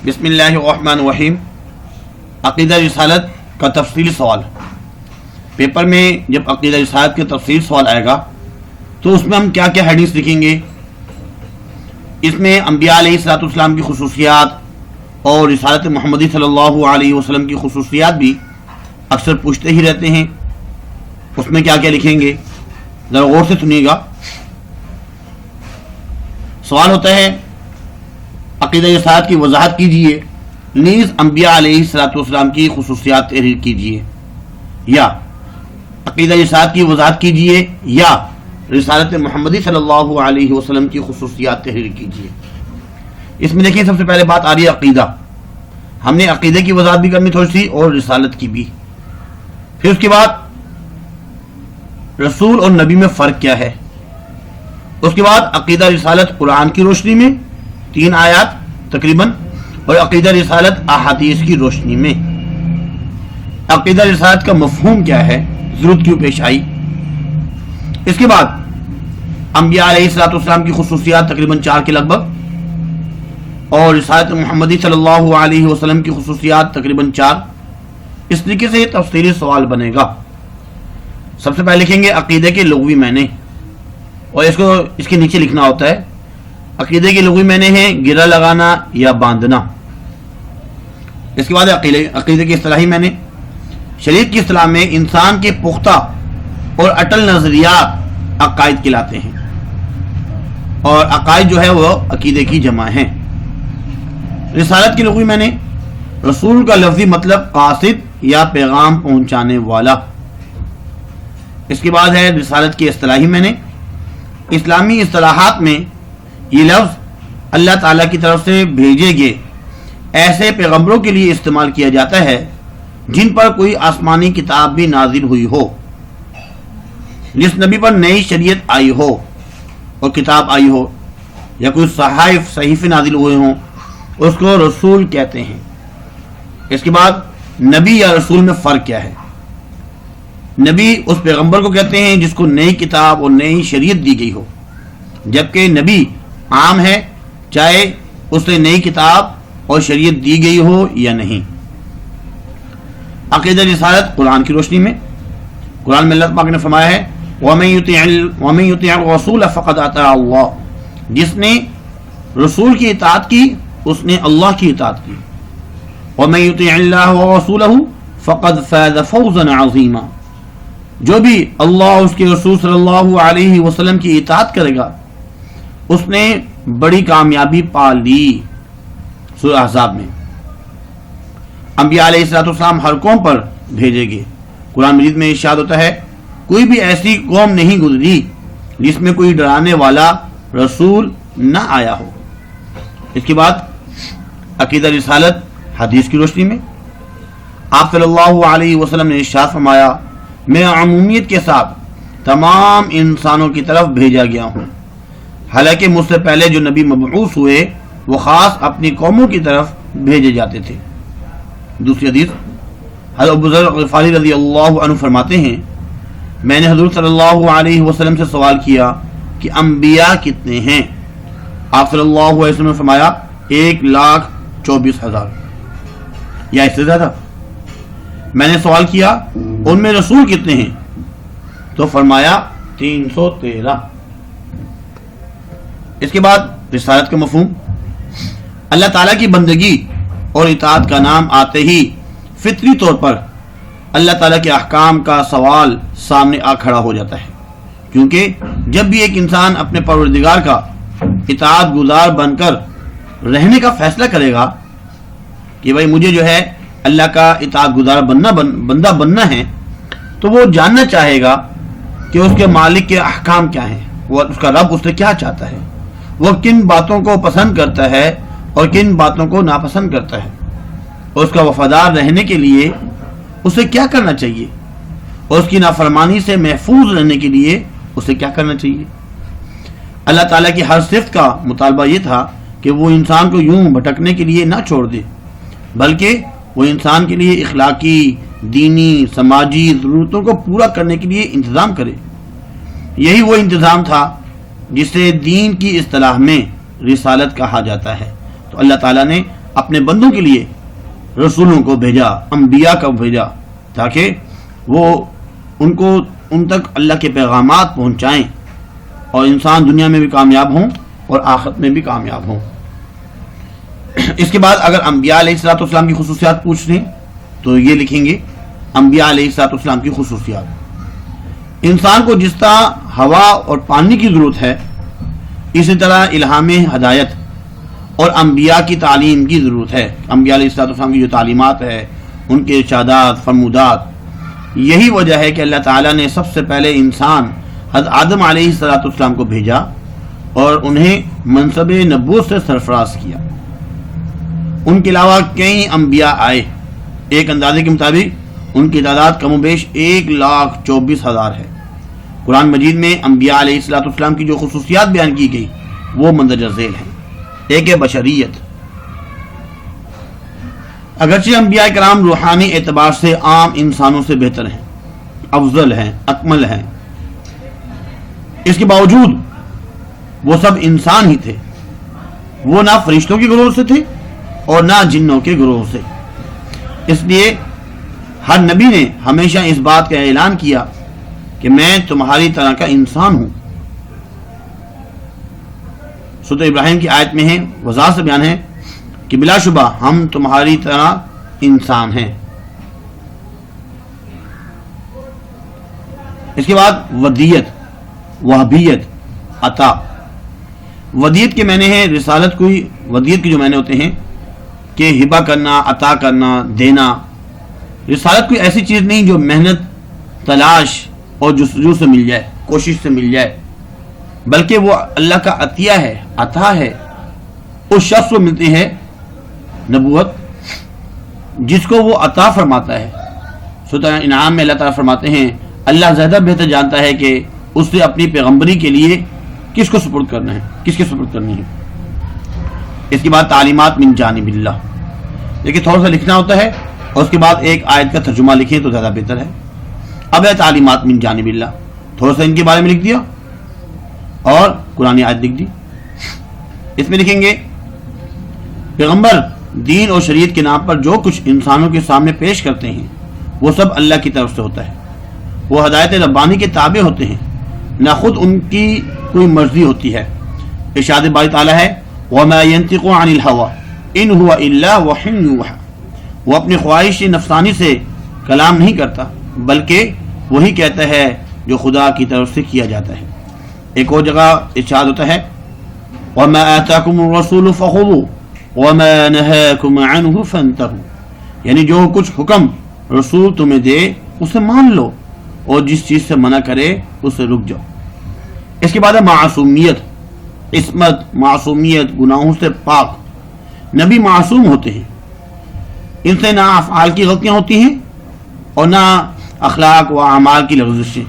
بسم اللہ الرحمن الرحیم. عقیدہ رسالت کا تفصیلی سوال. پیپر میں جب عقیدہ رسالت کے تفصیل سوال آئے گا تو اس میں ہم کیا کیا حدیث لکھیں گے. اس میں انبیاء علیہ الصلوۃ والسلام کی خصوصیات اور رسالت محمدی صلی اللہ علیہ وسلم کی خصوصیات بھی اکثر پوچھتے ہی رہتے ہیں. اس میں کیا کیا لکھیں گے ذرا غور سے سنیے گا. سوال ہوتا ہے عقیدہ رسالت کی وضاحت کیجیے نیز انبیاء علیہ الصلوۃ والسلام کی خصوصیات تحریر کیجیے، یا عقیدہ رسالت کی وضاحت کیجیے یا رسالت محمدی صلی اللہ علیہ وسلم کی خصوصیات تحریر کیجیے. اس میں دیکھیں سب سے پہلے بات آ رہی ہے عقیدہ. ہم نے عقیدے کی وضاحت بھی کرنی تھوڑی سی اور رسالت کی بھی. پھر اس کے بعد رسول اور نبی میں فرق کیا ہے. اس کے بعد عقیدہ رسالت قرآن کی روشنی میں 3 آیات تقریباً، اور عقیدہ رسالت احادیث کی روشنی میں. عقیدہ رسالت کا مفہوم کیا ہے، ضرورت کیوں پیش آئی. اس کے بعد انبیاء علیہ الصلوۃ والسلام کی خصوصیات تقریباً 4 کے لگ بھگ، اور رسالت محمدی صلی اللہ علیہ وسلم کی خصوصیات تقریباً 4. اس طریقے سے یہ تفصیلی سوال بنے گا. سب سے پہلے لکھیں گے عقیدے کے لغوی معنی، اور اس کے نیچے لکھنا ہوتا ہے عقیدے کے لغوی معنی ہیں گرہ لگانا یا باندھنا. اس کے بعد عقیدے کے اصطلاحی معنی. شریعت کی اصطلاح میں انسان کے پختہ اور اٹل نظریات عقائد کہلاتے ہیں، اور عقائد جو ہے وہ عقیدے کی جمع ہیں. رسالت کے لغوی معنی رسول کا لفظی مطلب قاصد یا پیغام پہنچانے والا. اس کے بعد ہے رسالت کے اصطلاحی معنی. اسلامی اصطلاحات میں یہ لفظ اللہ تعالیٰ کی طرف سے بھیجے گئے ایسے پیغمبروں کے لیے استعمال کیا جاتا ہے جن پر کوئی آسمانی کتاب بھی نازل ہوئی ہو، جس نبی پر نئی شریعت آئی ہو اور کتاب آئی ہو، یا کوئی صحیفے نازل ہوئے ہوں، اس کو رسول کہتے ہیں. اس کے بعد نبی یا رسول میں فرق کیا ہے. نبی اس پیغمبر کو کہتے ہیں جس کو نئی کتاب اور نئی شریعت دی گئی ہو، جبکہ نبی عام ہے چاہے اس نے نئی کتاب اور شریعت دی گئی ہو یا نہیں. عقیدہ رسالت قرآن کی روشنی میں. قرآن میں اللہ پاک نے فرمایا ہے وَمَن يُطِعِ الرَّسُولَ فَقَدْ أَطَاعَ اللَّهَ. جس نے رسول کی اطاعت کی اس نے اللہ کی اطاعت کی. وَمَن يُطِعِ اللَّهَ وَرَسُولَهُ فَقَدْ فَازَ فَوْزًا عَظِيمًا. جو بھی اللہ اس کے رسول صلی اللہ علیہ وسلم کی اطاعت کرے گا اس نے بڑی کامیابی پا لی. سورہ احزاب میں. انبیاء علیہ الصلوۃ والسلام ہر قوم پر بھیجے گئے. قرآن مجید میں ارشاد ہوتا ہے کوئی بھی ایسی قوم نہیں گزری جس میں کوئی ڈرانے والا رسول نہ آیا ہو. اس کے بعد عقیدہ رسالت حدیث کی روشنی میں. آپ صلی اللہ علیہ وسلم نے ارشاد فرمایا میں عمومیت کے ساتھ تمام انسانوں کی طرف بھیجا گیا ہوں، حالانکہ مجھ سے پہلے جو نبی مبعوث ہوئے وہ خاص اپنی قوموں کی طرف بھیجے جاتے تھے. دوسری حدیث حضرت ابو ذر غفاری رضی اللہ عنہ فرماتے ہیں میں نے حضور صلی اللہ علیہ وسلم سے سوال کیا کہ انبیاء کتنے ہیں. آپ صلی اللہ علیہ وسلم نے فرمایا 1,24,000 یا اس سے زیادہ. میں نے سوال کیا ان میں رسول کتنے ہیں تو فرمایا 313. اس کے بعد رسالت کا مفہوم. اللہ تعالیٰ کی بندگی اور اطاعت کا نام آتے ہی فطری طور پر اللہ تعالیٰ کے احکام کا سوال سامنے آ کھڑا ہو جاتا ہے، کیونکہ جب بھی ایک انسان اپنے پروردگار کا اطاعت گزار بن کر رہنے کا فیصلہ کرے گا کہ بھائی مجھے جو ہے اللہ کا اطاعت گزار بندہ بننا ہے، تو وہ جاننا چاہے گا کہ اس کے مالک کے احکام کیا ہیں، وہ اس کا رب اس سے کیا چاہتا ہے، وہ کن باتوں کو پسند کرتا ہے اور کن باتوں کو ناپسند کرتا ہے، اور اس کا وفادار رہنے کے لیے اسے کیا کرنا چاہیے، اور اس کی نافرمانی سے محفوظ رہنے کے لیے اسے کیا کرنا چاہیے. اللہ تعالیٰ کی ہر صفت کا مطالبہ یہ تھا کہ وہ انسان کو یوں بھٹکنے کے لیے نہ چھوڑ دے، بلکہ وہ انسان کے لیے اخلاقی، دینی، سماجی ضرورتوں کو پورا کرنے کے لیے انتظام کرے. یہی وہ انتظام تھا جسے دین کی اصطلاح میں رسالت کہا جاتا ہے. تو اللہ تعالیٰ نے اپنے بندوں کے لیے رسولوں کو بھیجا، انبیاء کو بھیجا، تاکہ وہ ان تک اللہ کے پیغامات پہنچائیں اور انسان دنیا میں بھی کامیاب ہوں اور آخرت میں بھی کامیاب ہوں۔ اس کے بعد اگر انبیاء علیہ الصلوۃ والسلام کی خصوصیات پوچھ لیں تو یہ لکھیں گے انبیاء علیہ الصلوۃ والسلام کی خصوصیات: انسان کو جس طرح ہوا اور پانی کی ضرورت ہے، اسی طرح الہام ہدایت اور انبیاء کی تعلیم کی ضرورت ہے۔ انبیاء علیہ الصلوۃ والسلام کی جو تعلیمات ہے، ان کے ارشادات، فرمودات، یہی وجہ ہے کہ اللہ تعالیٰ نے سب سے پہلے انسان حضرت آدم علیہ الصلوۃ والسلام کو بھیجا اور انہیں منصب نبوت سے سرفراز کیا۔ ان کے علاوہ کئی انبیاء آئے، ایک اندازے کے مطابق ان کی تعداد کم و بیش 1,24,000 ہے۔ قرآن مجید میں انبیاء علیہ الصلوۃ والسلام کی جو خصوصیات بیان کی گئی وہ مندرجہ ذیل ہیں۔ ایک ہے بشریت۔ اگرچہ انبیاء کرام روحانی اعتبار سے عام انسانوں سے بہتر ہیں، افضل ہیں، اکمل ہیں، اس کے باوجود وہ سب انسان ہی تھے۔ وہ نہ فرشتوں کے گروہ سے تھے اور نہ جنوں کے گروہ سے۔ اس لیے ہر نبی نے ہمیشہ اس بات کا اعلان کیا کہ میں تمہاری طرح کا انسان ہوں۔ سورۃ ابراہیم کی آیت میں ہے، وضاحت سے بیان ہے کہ بلا شبہ ہم تمہاری طرح انسان ہیں۔ اس کے بعد ودیت، وہابیت، عطا۔ ودیت کے معنی ہے رسالت ودیت کے جو معنی ہوتے ہیں کہ ہبہ کرنا، عطا کرنا، دینا۔ رسالت کوئی ایسی چیز نہیں جو محنت، تلاش اور جستجو سے مل جائے، کوشش سے مل جائے، بلکہ وہ اللہ کا عطیہ ہے، عطا ہے۔ اس شخص کو ملتی ہے نبوت جس کو وہ عطا فرماتا ہے۔ سورۃ انعام میں اللہ تعالیٰ فرماتے ہیں اللہ زیادہ بہتر جانتا ہے کہ اس نے اپنی پیغمبری کے لیے کس کو سپرد کرنا ہے، کس کی سپرد کرنی ہے۔ اس کے بعد تعلیمات من جانب اللہ، لیکن تھوڑا سا لکھنا ہوتا ہے اور اس کے بعد ایک آیت کا ترجمہ لکھیں تو زیادہ بہتر ہے۔ اب ہے تعلیمات من جانب اللہ، تھوڑا سا ان کے بارے میں لکھ دیا اور قرآن آیت لکھ دی۔ اس میں لکھیں گے پیغمبر دین اور شریعت کے نام پر جو کچھ انسانوں کے سامنے پیش کرتے ہیں وہ سب اللہ کی طرف سے ہوتا ہے۔ وہ ہدایت ربانی کے تابع ہوتے ہیں، نہ خود ان کی کوئی مرضی ہوتی ہے۔ ارشاد باری تعالیٰ ہے وَمَا يَنطِقُ عَنِ الْهَوَىٰ إِنْ هُوَ إِلَّا وَحْيٌ يُوحَىٰ، وہ اپنی خواہش نفسانی سے کلام نہیں کرتا بلکہ وہی کہتا ہے جو خدا کی طرف سے کیا جاتا ہے۔ ایک اور جگہ ارشاد ہوتا ہے وَمَا آتَاكُمُ الرَّسُولُ فَخُذُوهُ وَمَا نَهَاكُمْ عَنْهُ فَانْتَهُوا، یعنی جو کچھ حکم رسول تمہیں دے اسے مان لو اور جس چیز سے منع کرے اسے رک جاؤ۔ اس کے بعد ہے معصومیت، عصمت، معصومیت، گناہوں سے پاک۔ نبی معصوم ہوتے ہیں، ان سے نہ افعال کی غلطیاں ہوتی ہیں اور نہ اخلاق و اعمال کی لغزشیں،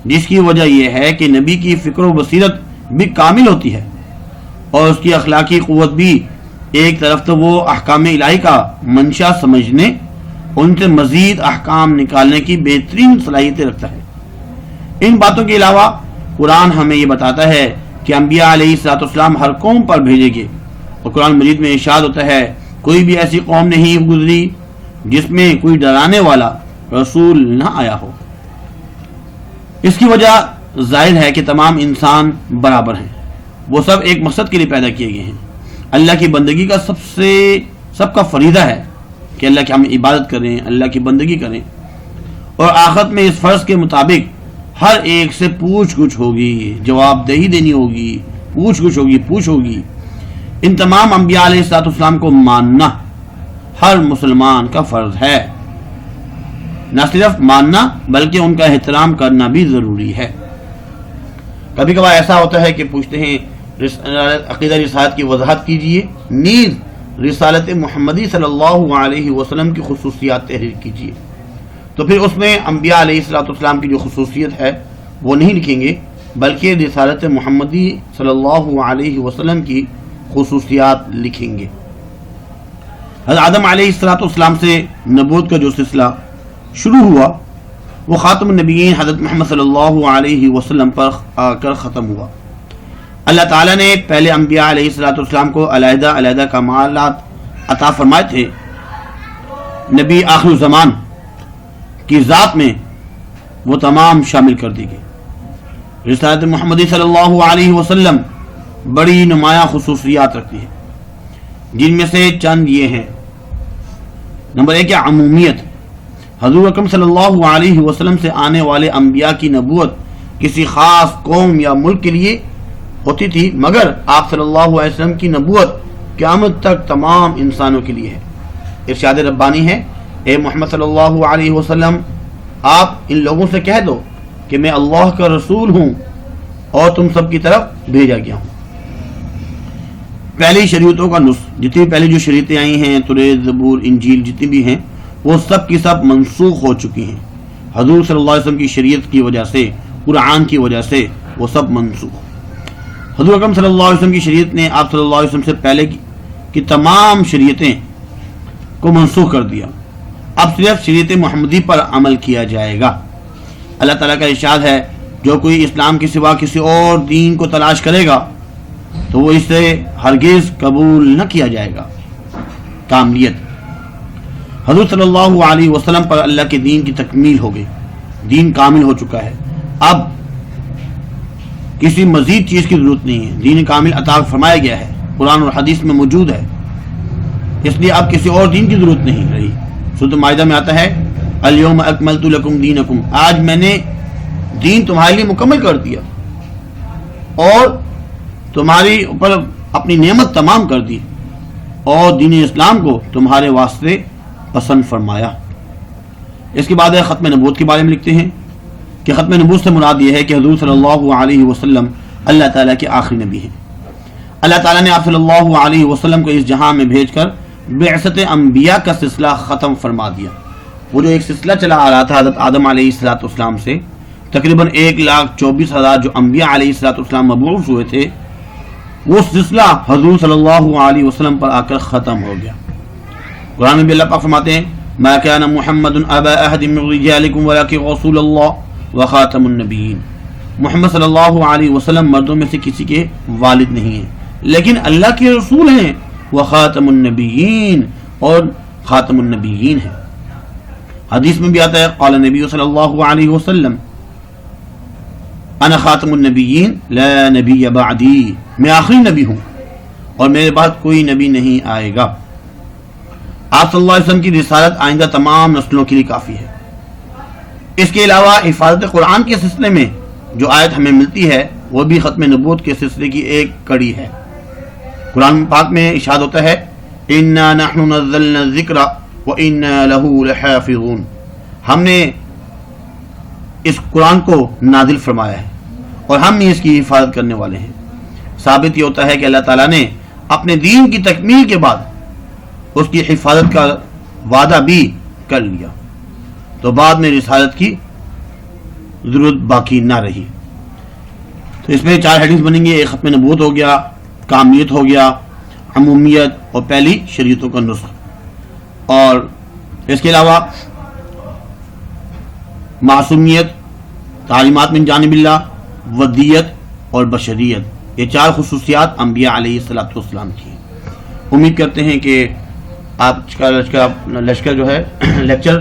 جس کی وجہ یہ ہے کہ نبی کی فکر و بصیرت بھی کامل ہوتی ہے اور اس کی اخلاقی قوت بھی ایک طرف تو وہ احکام الہی کا منشا سمجھنے، ان سے مزید احکام نکالنے کی بہترین صلاحیتیں رکھتا ہے۔ ان باتوں کے علاوہ قرآن ہمیں یہ بتاتا ہے کہ انبیاء علیہ الصلوۃ والسلام ہر قوم پر بھیجے گئے، اور قرآن مجید میں ارشاد ہوتا ہے کوئی بھی ایسی قوم نہیں گزری جس میں کوئی ڈرانے والا رسول نہ آیا ہو۔ اس کی وجہ ظاہر ہے کہ تمام انسان برابر ہیں، وہ سب ایک مقصد کے لیے پیدا کیے گئے ہیں۔ اللہ کی بندگی کا سب کا فریضہ ہے کہ اللہ کی ہم عبادت کریں، اللہ کی بندگی کریں، اور آخرت میں اس فرض کے مطابق ہر ایک سے پوچھ گچھ ہوگی، جواب دہی دینی ہوگی، پوچھ گچھ ہوگی۔ ان تمام انبیاء علیہ الصلوۃ والسلام کو ماننا ہر مسلمان کا فرض ہے۔ نہ صرف ماننا بلکہ ان کا احترام کرنا بھی ضروری ہے۔ کبھی کبھار ایسا ہوتا ہے کہ پوچھتے ہیں عقیدہ رسالت کی وضاحت کیجیے، نیز رسالت محمدی صلی اللہ علیہ وسلم کی خصوصیات تحریر کیجیے، تو پھر اس میں انبیاء علیہ الصلوۃ والسلام کی جو خصوصیت ہے وہ نہیں لکھیں گے بلکہ رسالت محمدی صلی اللہ علیہ وسلم کی خصوصیات لکھیں گے۔ حضرت آدم علیہ الصلوۃ والسلام سے نبوت کا جو سلسلہ شروع ہوا وہ خاتم النبیین حضرت محمد صلی اللہ علیہ وسلم پر آ کر ختم ہوا۔ اللہ تعالیٰ نے پہلے انبیاء علیہ الصلوۃ والسلام کو علیحدہ کمالات عطا فرمائے تھے نبی آخر الزمان کی ذات میں وہ تمام شامل کر دی گئی۔ رسالت محمدی صلی اللہ علیہ وسلم بڑی نمایاں خصوصیات رکھتی ہے، جن میں سے چند یہ ہیں۔ نمبر 1 ہے عمومیت۔ حضور اکرم صلی اللہ علیہ وسلم سے آنے والے انبیاء کی نبوت کسی خاص قوم یا ملک کے لیے ہوتی تھی، مگر آپ صلی اللہ علیہ وسلم کی نبوت قیامت تک تمام انسانوں کے لیے ہے۔ ارشاد ربانی ہے، اے محمد صلی اللہ علیہ وسلم، آپ ان لوگوں سے کہہ دو کہ میں اللہ کا رسول ہوں اور تم سب کی طرف بھیجا گیا ہوں۔ پہلی شریعتوں کا نسخ، جتنی پہلی جو شریعتیں آئی ہیں، توریت، زبور، انجیل، جتنی بھی ہیں، وہ سب کی سب منسوخ ہو چکی ہیں۔ حضور صلی اللہ علیہ وسلم کی شریعت کی وجہ سے، قرآن کی وجہ سے وہ سب منسوخ۔ حضور اکرم صلی اللہ علیہ وسلم کی شریعت نے آپ صلی اللہ علیہ وسلم سے پہلے کی تمام شریعتیں کو منسوخ کر دیا۔ اب صرف شریعت محمدی پر عمل کیا جائے گا۔ اللہ تعالیٰ کا ارشاد ہے، جو کوئی اسلام کے سوا کسی اور دین کو تلاش کرے گا تو وہ اسے ہرگز قبول نہ کیا جائے گا۔ کاملیت۔ حضور صلی اللہ علیہ وسلم پر اللہ کے دین کی تکمیل ہو گئی، دین کامل ہو چکا ہے، اب کسی مزید چیز کی ضرورت نہیں ہے، دین کامل عطا فرمایا گیا ہے، قرآن اور حدیث میں موجود ہے، اس لیے اب کسی اور دین کی ضرورت نہیں رہی۔ سورۃ مائدہ میں آتا ہے، الیوم اکملت لکم دینکم، آج میں نے دین تمہارے لیے مکمل کر دیا اور تمہاری اوپر اپنی نعمت تمام کر دی اور دین اسلام کو تمہارے واسطے پسند فرمایا۔ اس کے بعد ختم نبوت کے بارے میں لکھتے ہیں کہ ختم نبوت سے مراد یہ ہے کہ حضور صلی اللہ علیہ وسلم اللہ تعالیٰ کے آخری نبی ہیں۔ اللہ تعالیٰ نے آپ صلی اللہ علیہ وسلم کو اس جہاں میں بھیج کر بعثت انبیاء کا سلسلہ ختم فرما دیا۔ وہ جو ایک سلسلہ چلا آ رہا تھا حضرت آدم علیہ السلام سے، تقریباً 1,24,000 جو انبیاء علیہ السلام مبعوث ہوئے تھے، وہ سلسلہ حضور صلی اللہ علیہ وسلم پر آ کر ختم ہو گیا۔ قرآن میں بھی اللہ پاک فرماتے ہیں، ما كان محمد ابا احد من رجالكم ولكن رسول اللہ وخاتم النبیین۔ محمد صلی اللہ علیہ وسلم مردوں میں سے کسی کے والد نہیں ہیں، لیکن اللہ کے رسول ہیں، وخاتم النبیین، اور خاتم النبیین ہیں۔ حدیث میں بھی آتا ہے، قال النبی صلی اللہ علیہ وسلم، انا خاتم النبیین لا نبی بعدی، میں آخری نبی ہوں اور میرے بعد کوئی نبی نہیں آئے گا۔ آپ صلی اللہ علیہ وسلم کی رسالت آئندہ تمام نسلوں کے لیے کافی ہے۔ اس کے علاوہ حفاظت قرآن کے سلسلے میں جو آیت ہمیں ملتی ہے، وہ بھی ختم نبوت کے سلسلے کی ایک کڑی ہے۔ قرآن پاک میں ارشاد ہوتا ہے، انا نحن نزلنا الذکر وانا له لحافظون، ہم نے اس قرآن کو نازل فرمایا ہے اور ہم ہی اس کی حفاظت کرنے والے ہیں۔ ثابت یہ ہوتا ہے کہ اللہ تعالیٰ نے اپنے دین کی تکمیل کے بعد اس کی حفاظت کا وعدہ بھی کر لیا، تو بعد میں رسالت کی ضرورت باقی نہ رہی۔ تو اس میں 4 ہیڈنگز بنیں گے، ایک ختم نبوت ہو گیا، کامیت ہو گیا، عمومیت اور پہلی شریعتوں کا نسخ، اور اس کے علاوہ معصومیت، تعلیمات من جانب اللہ، ودیت اور بشریت، یہ 4 خصوصیات انبیاء علیہ السلام کی۔ امید کرتے ہیں کہ آج کا لشکر جو ہے لیکچر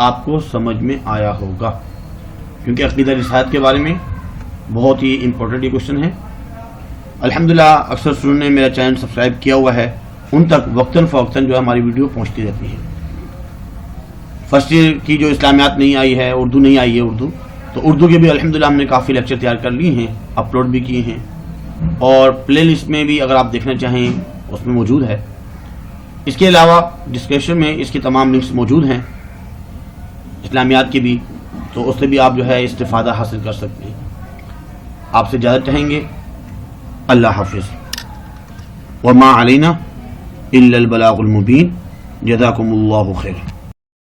آپ کو سمجھ میں آیا ہوگا، کیونکہ عقیدہ رسالت کے بارے میں بہت ہی امپورٹنٹ یہ کوشچن ہے۔ الحمدللہ اکثر اسٹوڈنٹ نے میرا چینل سبسکرائب کیا ہوا ہے، ان تک وقتاً فوقتاً جو ہے ہماری ویڈیو پہنچتی رہتی ہے۔ فرسٹ ایئر کی جو اسلامیات نہیں آئی ہے، اردو نہیں آئی ہے اردو، تو اردو کے بھی الحمدللہ ہم نے کافی لیکچر تیار کر لیے ہیں، اپلوڈ بھی کیے ہیں، اور پلے لسٹ میں بھی اگر آپ دیکھنا چاہیں اس میں موجود ہے۔ اس کے علاوہ ڈسکرپشن میں اس کی تمام لنکس موجود ہیں اسلامیات کی بھی، تو اس سے بھی آپ جو ہے استفادہ حاصل کر سکتے ہیں۔ آپ سے اجازت چاہیں گے، اللہ حافظ، وما علینا الا البلاغ المبین، جزاکم اللہ خیر۔